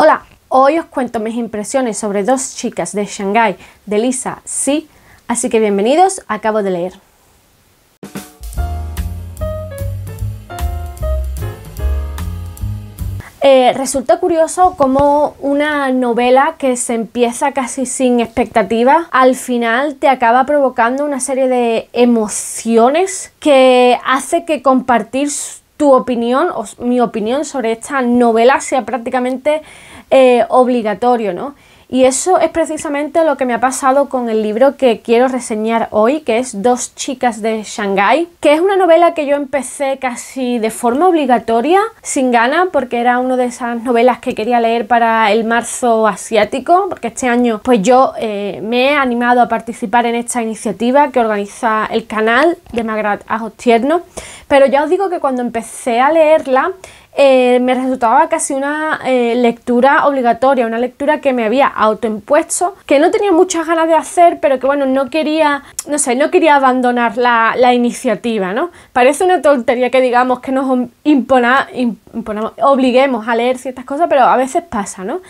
Hola, hoy os cuento mis impresiones sobre Dos chicas de Shanghái de Lisa Si, así que bienvenidos, acabo de leer. Resulta curioso cómo una novela que se empieza casi sin expectativas, al final te acaba provocando una serie de emociones que hace que compartir tu opinión o mi opinión sobre esta novela sea prácticamente obligatorio, ¿no? Y eso es precisamente lo que me ha pasado con el libro que quiero reseñar hoy, que es Dos chicas de Shanghái, que es una novela que yo empecé casi de forma obligatoria, sin ganas, porque era una de esas novelas que quería leer para el marzo asiático, porque este año pues yo me he animado a participar en esta iniciativa que organiza el canal de Magrat Ajos Tiernos, pero ya os digo que cuando empecé a leerla me resultaba casi una lectura obligatoria, una lectura que me había autoimpuesto, que no tenía muchas ganas de hacer, pero que bueno, no quería abandonar la iniciativa, ¿no? Parece una tontería que digamos que nos obliguemos a leer ciertas cosas, pero a veces pasa, ¿no?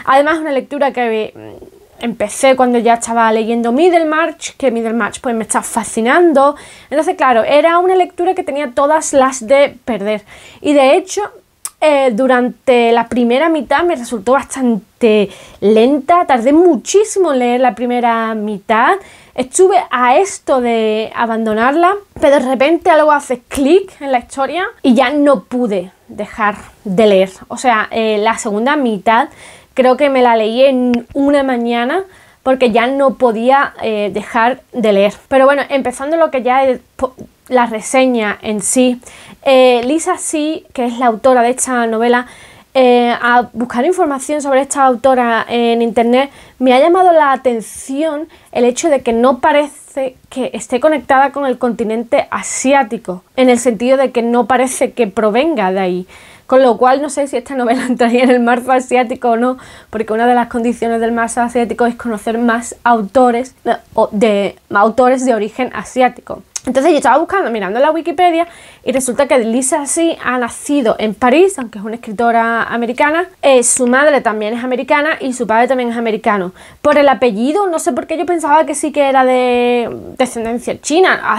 Además, una lectura que empecé cuando ya estaba leyendo Middlemarch, que Middlemarch pues me está fascinando. Entonces, claro, era una lectura que tenía todas las de perder. Y de hecho, durante la primera mitad me resultó bastante lenta, tardé muchísimo en leer la primera mitad, estuve a esto de abandonarla, pero de repente algo hace clic en la historia y ya no pude dejar de leer. O sea, la segunda mitad creo que me la leí en una mañana porque ya no podía dejar de leer. Pero bueno, empezando lo que ya es la reseña en sí, Lisa Si, que es la autora de esta novela, a buscar información sobre esta autora en internet, me ha llamado la atención el hecho de que no parece que esté conectada con el continente asiático, en el sentido de que no parece que provenga de ahí. Con lo cual no sé si esta novela entraría en el marzo asiático o no, porque una de las condiciones del marzo asiático es conocer más autores de origen asiático. Entonces yo estaba buscando, mirando la Wikipedia, y resulta que Lisa Si ha nacido en París, aunque es una escritora americana. Su madre también es americana y su padre también es americano. Por el apellido, no sé por qué yo pensaba que sí que era de descendencia china.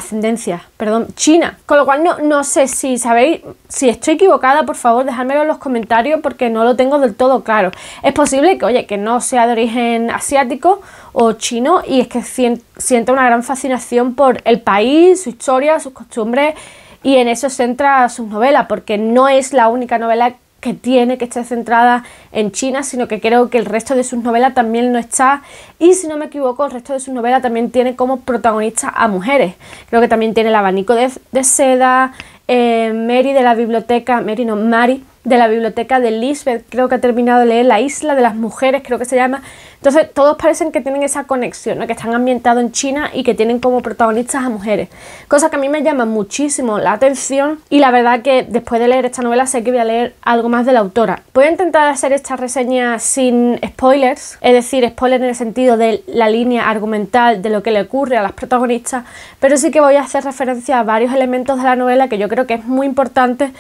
Con lo cual no sé si sabéis, si estoy equivocada, por favor, dejádmelo en los comentarios porque no lo tengo del todo claro. Es posible que, oye, que no sea de origen asiático o chino, y es que siento una gran fascinación por el país, su historia, sus costumbres, y en eso se centra sus novelas, porque no es la única novela que tiene que estar centrada en China, sino que creo que el resto de sus novelas también lo está, y si no me equivoco, el resto de sus novelas también tiene como protagonista a mujeres. Creo que también tiene El abanico de seda, Mary de la biblioteca, Mari de la biblioteca de Lisbeth, creo que ha terminado de leer La isla de las mujeres, creo que se llama. Entonces todos parecen que tienen esa conexión, ¿no? Que están ambientados en China y que tienen como protagonistas a mujeres, cosa que a mí me llama muchísimo la atención, y la verdad que después de leer esta novela sé que voy a leer algo más de la autora. Voy a intentar hacer esta reseña sin spoilers, es decir, spoilers en el sentido de la línea argumental de lo que le ocurre a las protagonistas, pero sí que voy a hacer referencia a varios elementos de la novela que yo creo que es muy importante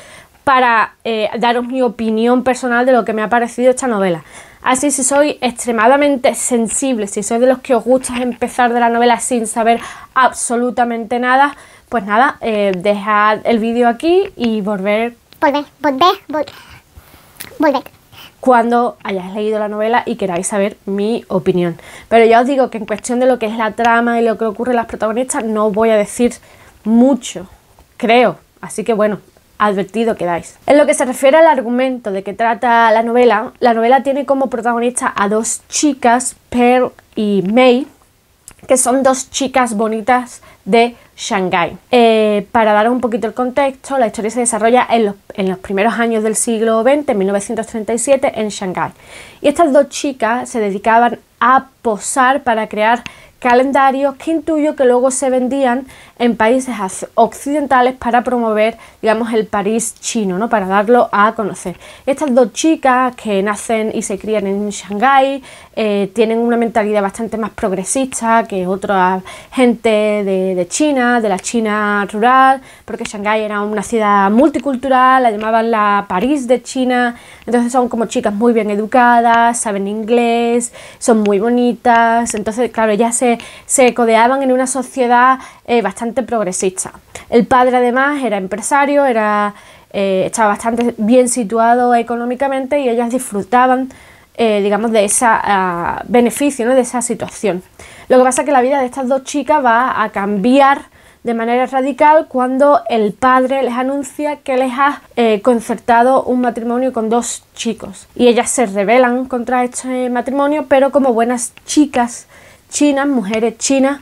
para daros mi opinión personal de lo que me ha parecido esta novela. Así, si sois extremadamente sensibles, si sois de los que os gusta empezar de la novela sin saber absolutamente nada, pues nada, dejad el vídeo aquí y volver cuando hayáis leído la novela y queráis saber mi opinión. Pero ya os digo que en cuestión de lo que es la trama y lo que ocurre a las protagonistas no voy a decir mucho, creo, así que bueno, advertido quedáis. En lo que se refiere al argumento de que trata la novela tiene como protagonista a dos chicas, Pearl y May, que son dos chicas bonitas de Shanghái. Para dar un poquito el contexto, la historia se desarrolla en los primeros años del siglo XX, en 1937, en Shanghái. Y estas dos chicas se dedicaban a posar para crear calendarios que intuyo que luego se vendían en países occidentales para promover, digamos, el París chino, ¿no? Para darlo a conocer. Estas dos chicas que nacen y se crían en Shanghái tienen una mentalidad bastante más progresista que otra gente de China, de la China rural, porque Shanghái era una ciudad multicultural, la llamaban la París de China. Entonces son como chicas muy bien educadas, saben inglés, son muy bonitas. Entonces, claro, ellas se codeaban en una sociedad bastante progresista. El padre además era empresario, estaba bastante bien situado económicamente y ellas disfrutaban, digamos, de ese beneficio, ¿no? De esa situación. Lo que pasa es que la vida de estas dos chicas va a cambiar de manera radical cuando el padre les anuncia que les ha concertado un matrimonio con dos chicos. Y ellas se rebelan contra este matrimonio, pero como buenas chicas chinas, mujeres chinas,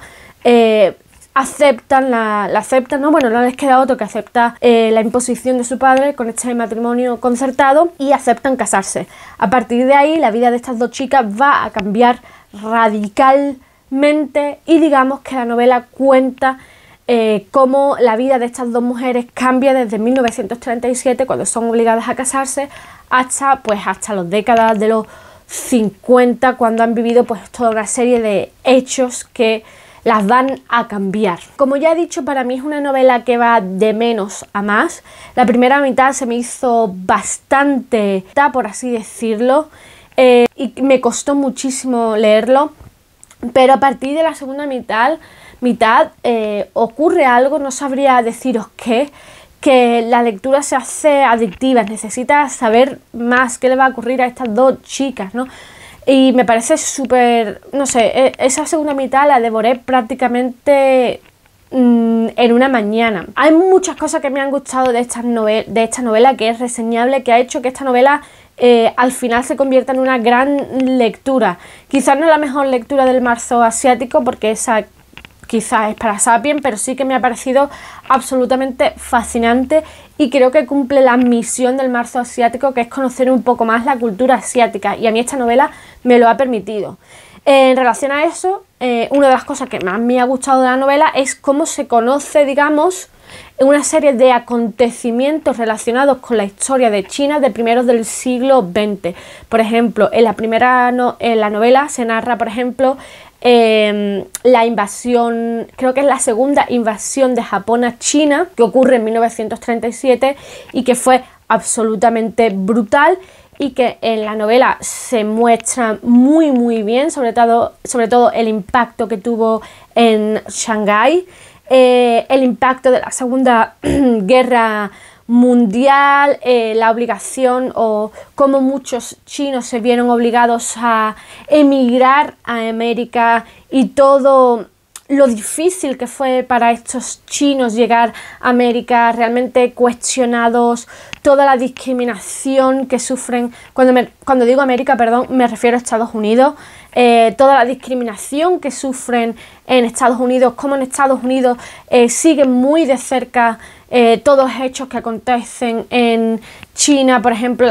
aceptan, ¿no? Bueno, no les queda otro que aceptar la imposición de su padre con este matrimonio concertado y aceptan casarse. A partir de ahí, la vida de estas dos chicas va a cambiar radicalmente y digamos que la novela cuenta cómo la vida de estas dos mujeres cambia desde 1937, cuando son obligadas a casarse, hasta las décadas de los 50, cuando han vivido pues toda una serie de hechos que las van a cambiar. Como ya he dicho, para mí es una novela que va de menos a más. La primera mitad se me hizo bastante, por así decirlo, y me costó muchísimo leerlo, pero a partir de la segunda mitad ocurre algo, no sabría deciros qué, que la lectura se hace adictiva, necesitas saber más qué le va a ocurrir a estas dos chicas, ¿no? Y me parece súper, no sé, esa segunda mitad la devoré prácticamente en una mañana. Hay muchas cosas que me han gustado de esta novela, que es reseñable, que ha hecho que esta novela al final se convierta en una gran lectura. Quizás no la mejor lectura del marzo asiático, porque esa quizás es para Sapiens, pero sí que me ha parecido absolutamente fascinante y creo que cumple la misión del marzo asiático, que es conocer un poco más la cultura asiática, y a mí esta novela me lo ha permitido. En relación a eso, una de las cosas que más me ha gustado de la novela es cómo se conoce, digamos, una serie de acontecimientos relacionados con la historia de China de primeros del siglo XX. Por ejemplo, en la novela se narra, por ejemplo, la invasión, creo que es la segunda invasión de Japón a China, que ocurre en 1937 y que fue absolutamente brutal, y que en la novela se muestra muy muy bien, sobre todo el impacto que tuvo en Shanghái, el impacto de la Segunda Guerra Mundial, la obligación o cómo muchos chinos se vieron obligados a emigrar a América y todo lo difícil que fue para estos chinos llegar a América, realmente cuestionados, toda la discriminación que sufren, cuando digo América, perdón, me refiero a Estados Unidos, toda la discriminación que sufren en Estados Unidos, cómo en Estados Unidos siguen muy de cerca todos los hechos que acontecen en China, por ejemplo,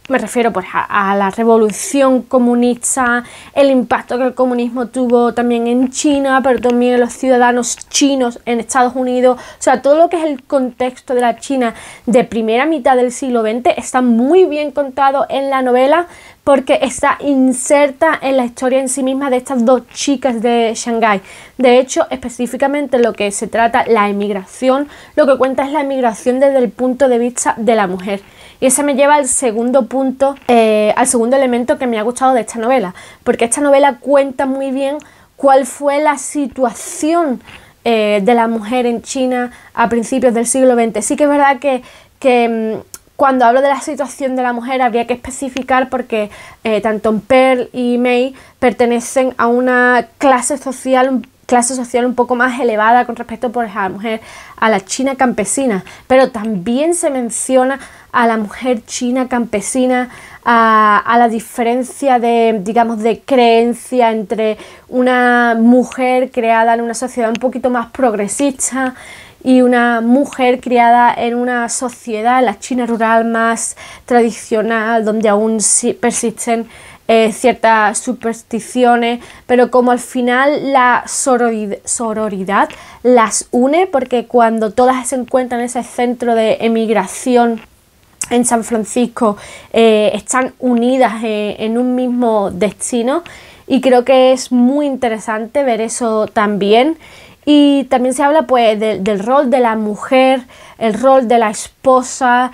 me refiero pues a la revolución comunista, el impacto que el comunismo tuvo también en China, pero también en los ciudadanos chinos en Estados Unidos. O sea, todo lo que es el contexto de la China de primera mitad del siglo XX está muy bien contado en la novela, porque está inserta en la historia en sí misma de estas dos chicas de Shanghái. De hecho, específicamente lo que se trata, la emigración, lo que cuenta es la emigración desde el punto de vista de la mujer. Y ese me lleva al segundo punto, al segundo elemento que me ha gustado de esta novela, porque esta novela cuenta muy bien cuál fue la situación de la mujer en China a principios del siglo XX. Sí que es verdad que cuando hablo de la situación de la mujer habría que especificar, porque tanto Pearl y May pertenecen a una clase social un poco más elevada con respecto pues, a la mujer, a la china campesina, pero también se menciona a la mujer china campesina, a la diferencia de, digamos, de creencia entre una mujer creada en una sociedad un poquito más progresista y una mujer criada en una sociedad, la China rural más tradicional, donde aún persisten ciertas supersticiones, pero como al final la sororidad las une, porque cuando todas se encuentran en ese centro de emigración en San Francisco, están unidas en un mismo destino, y creo que es muy interesante ver eso también. Y también se habla pues del rol de la mujer, el rol de la esposa,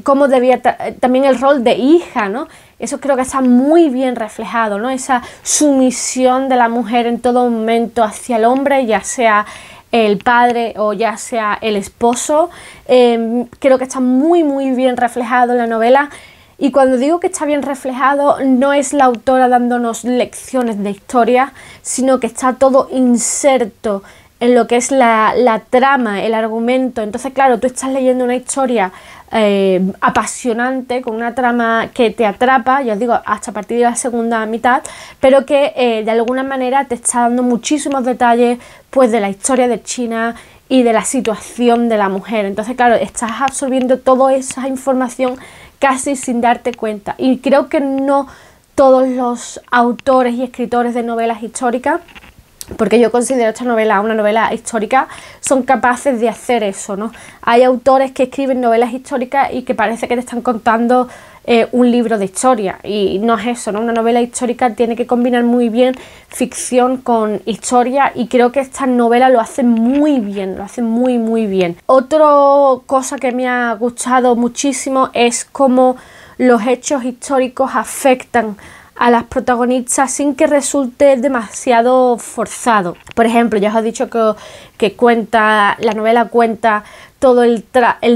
cómo debía también el rol de hija, ¿no? Eso creo que está muy bien reflejado, ¿no? Esa sumisión de la mujer en todo momento hacia el hombre, ya sea el padre o ya sea el esposo. Creo que está muy bien reflejado en la novela. Y cuando digo que está bien reflejado, no es la autora dándonos lecciones de historia, sino que está todo inserto en lo que es la trama, el argumento. Entonces, claro, tú estás leyendo una historia apasionante, con una trama que te atrapa, ya os digo, hasta a partir de la segunda mitad, pero que de alguna manera te está dando muchísimos detalles pues de la historia de China y de la situación de la mujer. Entonces, claro, estás absorbiendo toda esa información casi sin darte cuenta. Y creo que no todos los autores y escritores de novelas históricas, porque yo considero esta novela una novela histórica, son capaces de hacer eso, ¿no? Hay autores que escriben novelas históricas y que parece que te están contando un libro de historia, y no es eso, ¿no? Una novela histórica tiene que combinar muy bien ficción con historia, y creo que esta novela lo hace muy bien, lo hace muy bien. Otra cosa que me ha gustado muchísimo es cómo los hechos históricos afectan a las protagonistas sin que resulte demasiado forzado. Por ejemplo, ya os he dicho que la novela cuenta todo el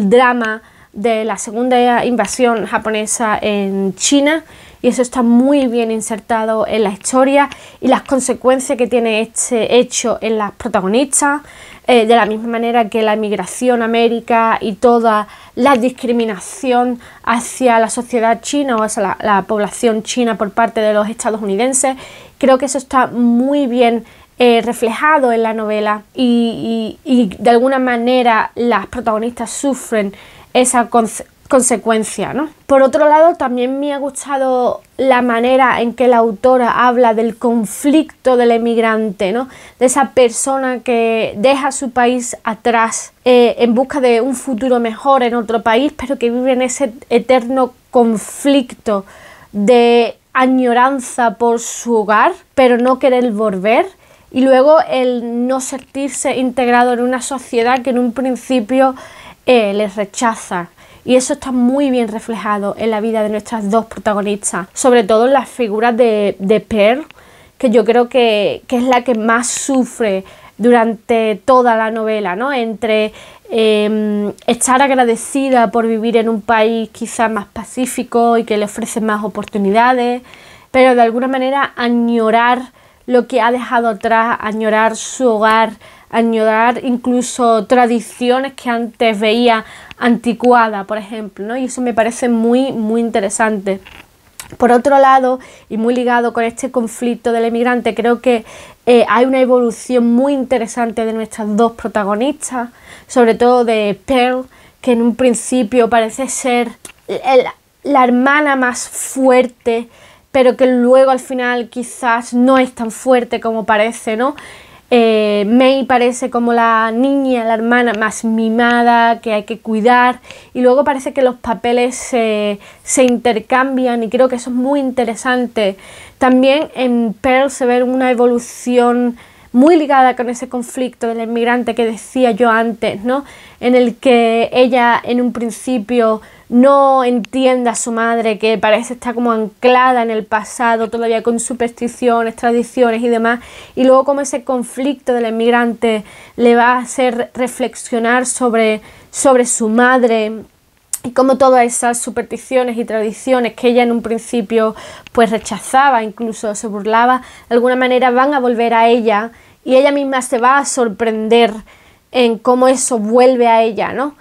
drama de la segunda invasión japonesa en China, y eso está muy bien insertado en la historia, y las consecuencias que tiene este hecho en las protagonistas, de la misma manera que la emigración a América y toda la discriminación hacia la sociedad china o hacia la población china por parte de los estadounidenses. Creo que eso está muy bien reflejado en la novela, y de alguna manera las protagonistas sufren esa consecuencia, ¿no? Por otro lado, también me ha gustado la manera en que la autora habla del conflicto del emigrante, ¿no? De esa persona que deja su país atrás en busca de un futuro mejor en otro país, pero que vive en ese eterno conflicto de añoranza por su hogar, pero no querer volver. Y luego el no sentirse integrado en una sociedad que en un principio les rechaza. Y eso está muy bien reflejado en la vida de nuestras dos protagonistas, sobre todo en las figuras de Pearl, que yo creo que es la que más sufre durante toda la novela, ¿no? Entre estar agradecida por vivir en un país quizás más pacífico y que le ofrece más oportunidades, pero de alguna manera añorar lo que ha dejado atrás, añorar su hogar, añorar incluso tradiciones que antes veía anticuadas, por ejemplo, ¿no? Y eso me parece muy interesante. Por otro lado, y muy ligado con este conflicto del emigrante, creo que hay una evolución muy interesante de nuestras dos protagonistas, sobre todo de Pearl, que en un principio parece ser la hermana más fuerte, pero que luego al final quizás no es tan fuerte como parece, ¿no? Mei parece como la niña, la hermana más mimada, que hay que cuidar, y luego parece que los papeles se intercambian, y creo que eso es muy interesante. También en Pearl se ve una evolución muy ligada con ese conflicto del inmigrante que decía yo antes, ¿no? En el que ella en un principio no entiende a su madre, que parece estar como anclada en el pasado, todavía con supersticiones, tradiciones y demás, y luego como ese conflicto del inmigrante le va a hacer reflexionar sobre su madre, y cómo todas esas supersticiones y tradiciones que ella en un principio pues rechazaba, incluso se burlaba, de alguna manera van a volver a ella, y ella misma se va a sorprender en cómo eso vuelve a ella, ¿no?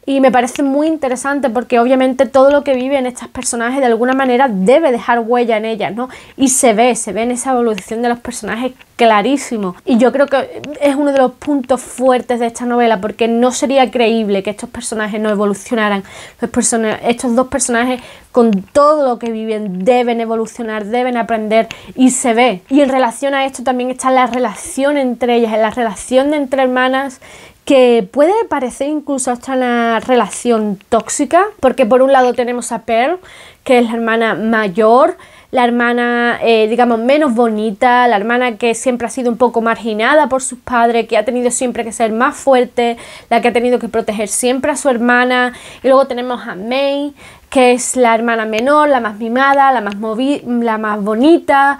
Y me parece muy interesante porque obviamente todo lo que viven estos personajes de alguna manera debe dejar huella en ellas, ¿no? Y se ve en esa evolución de los personajes clarísimo. Y yo creo que es uno de los puntos fuertes de esta novela, porque no sería creíble que estos personajes no evolucionaran. Estos dos personajes, con todo lo que viven, deben evolucionar, deben aprender, y se ve. Y en relación a esto también está la relación entre ellas, la relación de entre hermanas, que puede parecer incluso hasta una relación tóxica, porque por un lado tenemos a Pearl, que es la hermana mayor, la hermana, digamos, menos bonita, la hermana que siempre ha sido un poco marginada por sus padres, que ha tenido siempre que ser más fuerte, la que ha tenido que proteger siempre a su hermana. Y luego tenemos a May, que es la hermana menor, la más mimada, la más bonita,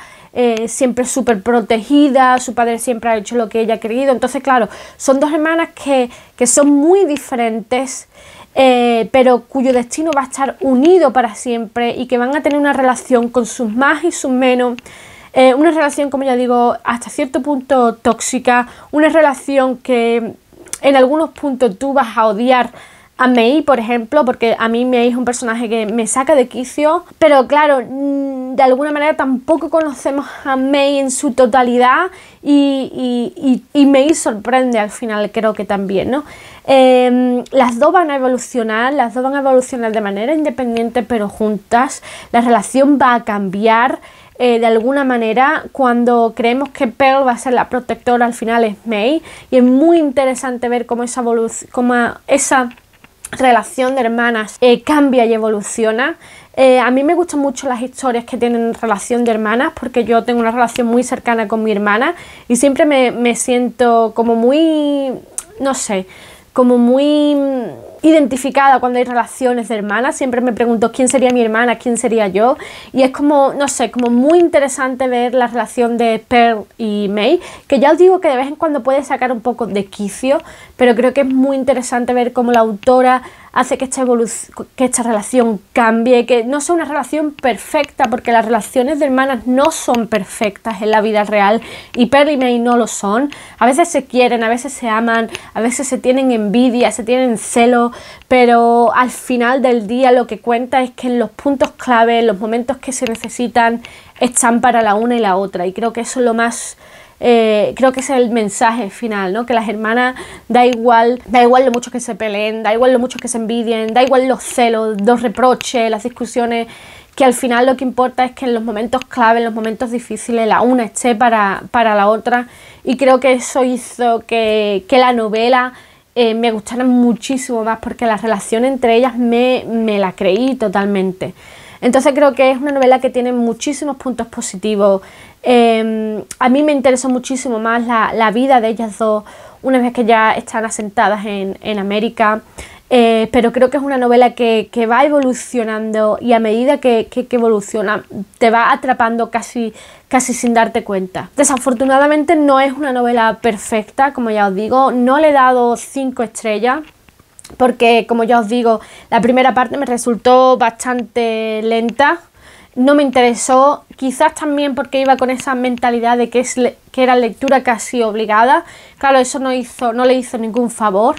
siempre súper protegida, su padre siempre ha hecho lo que ella ha querido. Entonces, claro, son dos hermanas que son muy diferentes, pero cuyo destino va a estar unido para siempre y que van a tener una relación con sus más y sus menos. Una relación, como ya digo, hasta cierto punto tóxica, una relación que en algunos puntos tú vas a odiar a May, por ejemplo, porque a mí May es un personaje que me saca de quicio, pero claro, de alguna manera tampoco conocemos a May en su totalidad, y May sorprende al final, creo que también, ¿no? Las dos van a evolucionar, de manera independiente pero juntas. La relación va a cambiar de alguna manera. Cuando creemos que Pearl va a ser la protectora, al final es May, y es muy interesante ver cómo esa relación de hermanas cambia y evoluciona. A mí me gustan mucho las historias que tienen relación de hermanas, porque yo tengo una relación muy cercana con mi hermana y siempre me siento como muy, no sé, como muy identificada cuando hay relaciones de hermanas. Siempre me pregunto quién sería mi hermana, quién sería yo, y es como, no sé, como muy interesante ver la relación de Pearl y May, que ya os digo que de vez en cuando puede sacar un poco de quicio, pero creo que es muy interesante ver cómo la autora hace que esta relación cambie, que no sea una relación perfecta, porque las relaciones de hermanas no son perfectas en la vida real, y Pearl y May no lo son. A veces se quieren, a veces se aman, a veces se tienen envidia, se tienen celo, pero al final del día lo que cuenta es que en los puntos clave, en los momentos que se necesitan, están para la una y la otra, y creo que eso es lo más... creo que ese es el mensaje final, ¿no? Que las hermanas da igual lo mucho que se peleen, da igual lo mucho que se envidien, da igual los celos, los reproches, las discusiones, que al final lo que importa es que en los momentos clave, en los momentos difíciles, la una esté para la otra. Y creo que eso hizo que la novela me gustara muchísimo más, porque la relación entre ellas me la creí totalmente. Entonces creo que es una novela que tiene muchísimos puntos positivos. A mí me interesó muchísimo más la vida de ellas dos una vez que ya están asentadas en América, pero creo que es una novela que va evolucionando, y a medida que evoluciona te va atrapando casi sin darte cuenta. Desafortunadamente no es una novela perfecta, como ya os digo, no le he dado 5 estrellas, porque como ya os digo, la primera parte me resultó bastante lenta, no me interesó, quizás también porque iba con esa mentalidad de que era lectura casi obligada. Claro, eso no le hizo ningún favor.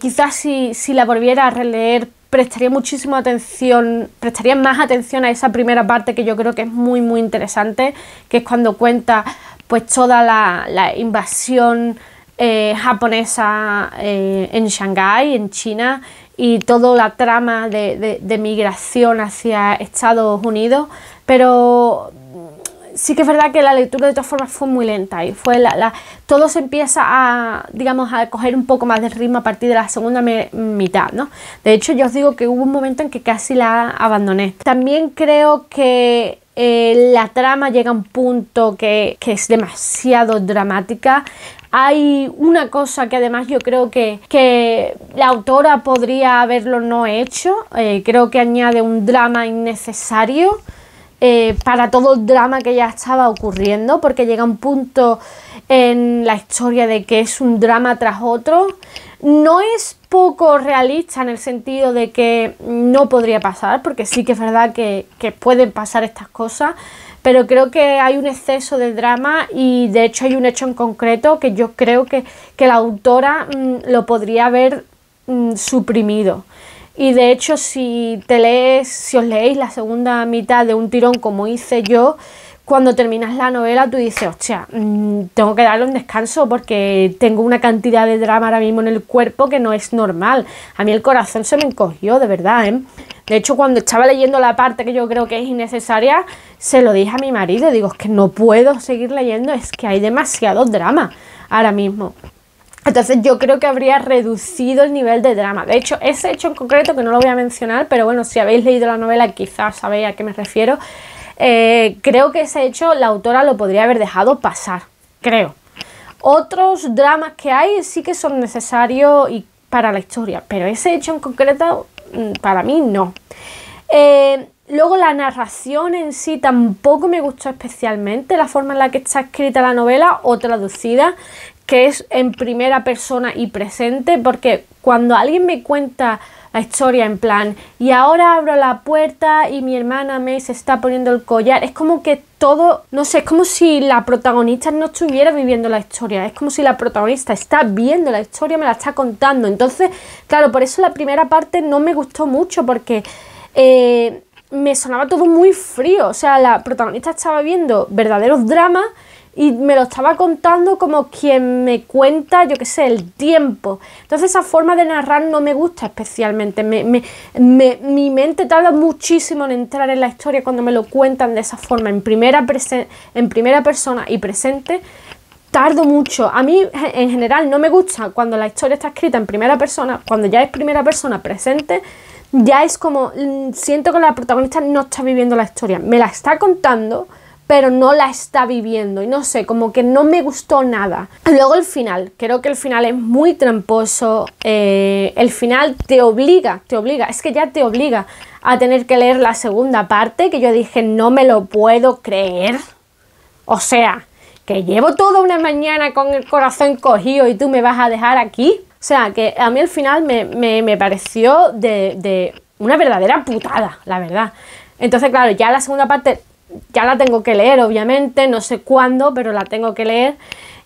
Quizás si la volviera a releer prestaría más atención a esa primera parte, que yo creo que es muy muy interesante, que es cuando cuenta pues toda la invasión japonesa en Shanghái, en China, y toda la trama de migración hacia Estados Unidos. Pero sí que es verdad que la lectura de todas formas fue muy lenta, y todo se empieza a coger un poco más de ritmo a partir de la segunda mitad, ¿no? De hecho, yo os digo que hubo un momento en que casi la abandoné. También creo que la trama llega a un punto que es demasiado dramática. Hay una cosa que además yo creo que la autora podría haberlo no hecho. Creo que añade un drama innecesario para todo el drama que ya estaba ocurriendo, porque llega un punto en la historia de que es un drama tras otro. No es poco realista en el sentido de que no podría pasar, porque sí que es verdad que pueden pasar estas cosas, pero creo que hay un exceso de drama, y de hecho hay un hecho en concreto que yo creo que la autora lo podría haber suprimido. Y de hecho, si os leéis la segunda mitad de un tirón como hice yo, cuando terminas la novela tú dices, hostia, tengo que darle un descanso porque tengo una cantidad de drama ahora mismo en el cuerpo que no es normal. A mí el corazón se me encogió, de verdad, ¿eh? De hecho, cuando estaba leyendo la parte que yo creo que es innecesaria, se lo dije a mi marido, digo, es que no puedo seguir leyendo, es que hay demasiado drama ahora mismo. Entonces yo creo que habría reducido el nivel de drama. De hecho, ese hecho en concreto, que no lo voy a mencionar, pero bueno, si habéis leído la novela quizás sabéis a qué me refiero, creo que ese hecho la autora lo podría haber dejado pasar, creo. Otros dramas que hay sí que son necesarios para la historia, pero ese hecho en concreto para mí no. Luego la narración en sí tampoco me gustó especialmente, la forma en la que está escrita la novela o traducida, que es en primera persona y presente, porque cuando alguien me cuenta la historia en plan, y ahora abro la puerta y mi hermana May se está poniendo el collar, es como que todo, no sé, es como si la protagonista no estuviera viviendo la historia, es como si la protagonista está viendo la historia, me la está contando. Entonces, claro, por eso la primera parte no me gustó mucho, porque me sonaba todo muy frío, o sea, la protagonista estaba viendo verdaderos dramas y me lo estaba contando como quien me cuenta, yo qué sé, el tiempo. Entonces esa forma de narrar no me gusta especialmente. Mi mente tarda muchísimo en entrar en la historia cuando me lo cuentan de esa forma, en primera persona y presente. Tardo mucho. A mí en general no me gusta cuando la historia está escrita en primera persona, cuando ya es primera persona presente, ya es como, siento que la protagonista no está viviendo la historia. Me la está contando, pero no la está viviendo, y no sé, como que no me gustó nada. Luego el final, creo que el final es muy tramposo, el final te obliga, es que ya te obliga a tener que leer la segunda parte, que yo dije, no me lo puedo creer, o sea, que llevo toda una mañana con el corazón cogido y tú me vas a dejar aquí. O sea, que a mí el final me pareció de una verdadera putada, la verdad. Entonces, claro, ya la segunda parte ya la tengo que leer, obviamente, no sé cuándo, pero la tengo que leer.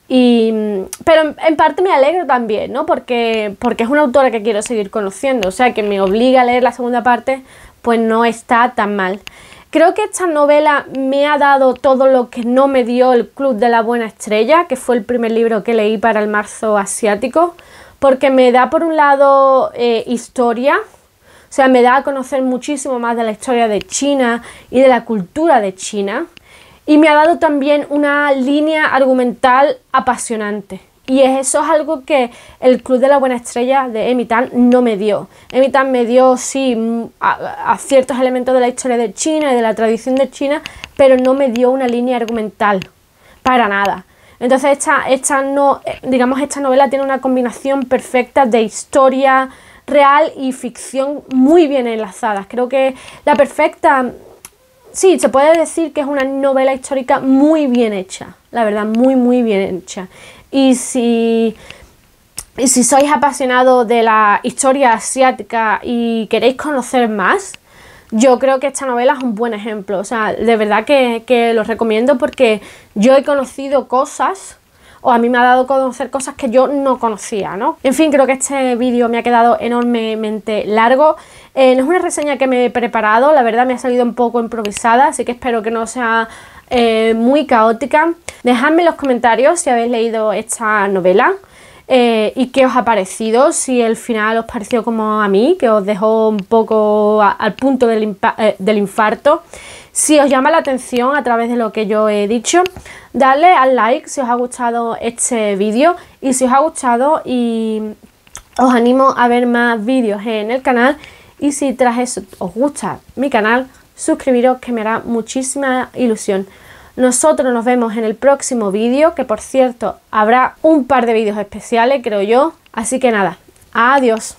Pero en parte me alegro también, ¿no? Porque es una autora que quiero seguir conociendo, o sea, que me obliga a leer la segunda parte, pues no está tan mal. Creo que esta novela me ha dado todo lo que no me dio el Club de la Buena Estrella, que fue el primer libro que leí para el marzo asiático, porque me da por un lado historia. O sea, me da a conocer muchísimo más de la historia de China y de la cultura de China. Y me ha dado también una línea argumental apasionante. Y eso es algo que el Club de la Buena Estrella de Amy Tan no me dio. Amy Tan me dio, sí, a ciertos elementos de la historia de China y de la tradición de China, pero no me dio una línea argumental, para nada. Entonces esta novela tiene una combinación perfecta de historia real y ficción muy bien enlazadas. Creo que la perfecta, sí, se puede decir que es una novela histórica muy bien hecha, la verdad, muy muy bien hecha. Y si sois apasionados de la historia asiática y queréis conocer más, yo creo que esta novela es un buen ejemplo. O sea, de verdad que lo recomiendo, porque yo he conocido cosas, o a mí me ha dado a conocer cosas que yo no conocía, ¿no? En fin, creo que este vídeo me ha quedado enormemente largo. No es una reseña que me he preparado, la verdad me ha salido un poco improvisada, así que espero que no sea muy caótica. Dejadme en los comentarios si habéis leído esta novela y qué os ha parecido, si el final os pareció como a mí, que os dejó un poco al punto del infarto. Si os llama la atención a través de lo que yo he dicho, dadle al like si os ha gustado este vídeo, y si os ha gustado, y os animo a ver más vídeos en el canal, y si tras eso os gusta mi canal, suscribiros, que me hará muchísima ilusión. Nosotros nos vemos en el próximo vídeo, que por cierto habrá un par de vídeos especiales, creo yo, así que nada, adiós.